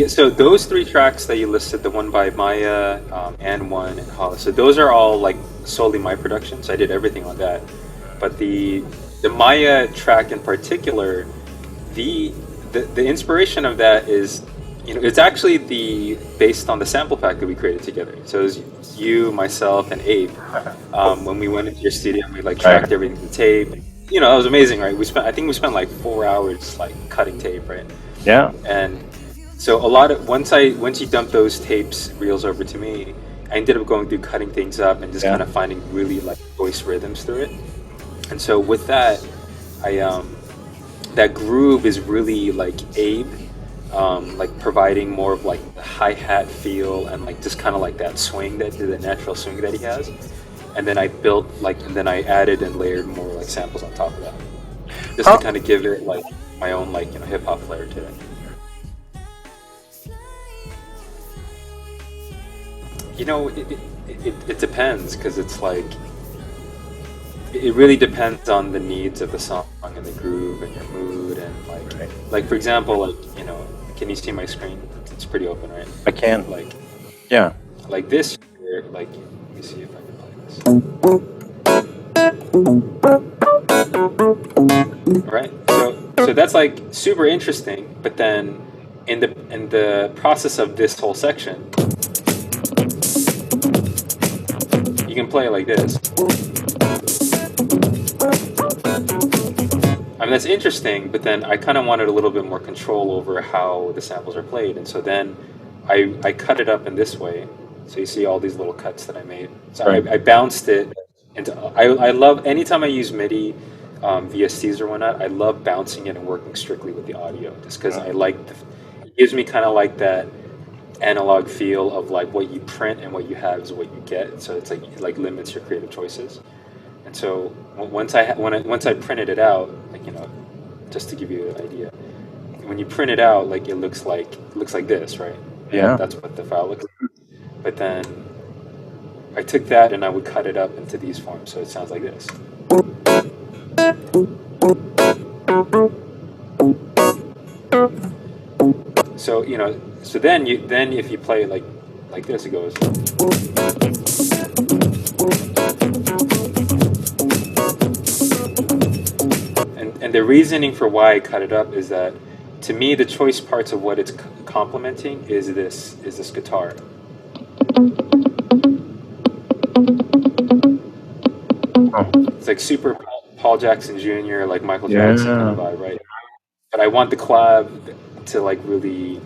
Yeah, so those three tracks that you listed, the one by Maya, and one in Hollis, so those are all like solely my productions. I did everything on that. But the Maya track in particular, the the inspiration of that is, it's actually the based on the sample pack that we created together. So it was you, myself, and Abe. When we went into your studio, we like Right. tracked everything to tape. That was amazing, right? I think we spent like 4 hours like cutting tape, right? Yeah. And so a lot of once you dump those tapes reels over to me, I ended up going through cutting things up and just Yeah. kind of finding really like voice rhythms through it. And so with that, I that groove is really like Abe, like providing more of like the hi hat feel and like just kind of like that swing the natural swing that he has. And then and then I added and layered more like samples on top of that, just to How kind of give it like my own like hip hop flair to it. It depends because it's like it really depends on the needs of the song and the groove and your mood and Right. like for example, like can you see my screen? It's pretty open, right? I can? Like Yeah. this here, like let me see if I can play this. Right? So that's like super interesting, but then in the process of this whole section, you can play it like this. I mean, that's interesting, but then I kind of wanted a little bit more control over how the samples are played, and so then I cut it up in this way. So you see all these little cuts that I made. So Right. I bounced it into. I love anytime I use MIDI, VSTs or whatnot. I love bouncing it and working strictly with the audio, just because I like it gives me kind of like that analog feel of like what you print and what you have is what you get. So it's like it like limits your creative choices. And so once I printed it out, like just to give you an idea, when you print it out, like it looks like this, right? Yeah. That's what the file looks like. But then I took that and I would cut it up into these forms, so it sounds like this. So then if you play it like this, it goes. And the reasoning for why I cut it up is that, to me, the choice parts of what it's complementing is this guitar. Oh. It's like super Paul Jackson Jr., like Michael Jackson kind Yeah. of vibe, right? But I want the clav to like really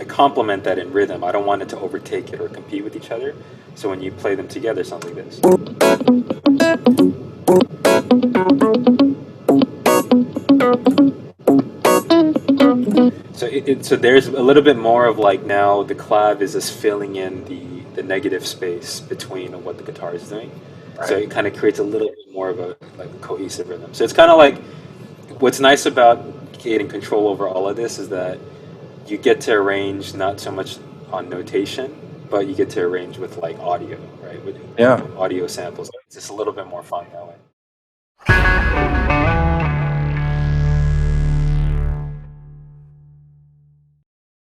complement that in rhythm. I don't want it to overtake it or compete with each other. So when you play them together, it sounds like this. So there's a little bit more of like now the clav is just filling in the negative space between what the guitar is doing. So Right. it kind of creates a little bit more of a like cohesive rhythm. So it's kind of like what's nice about getting control over all of this is that you get to arrange not so much on notation, but you get to arrange with like audio, right? With Yeah. audio samples. It's just a little bit more fun that way.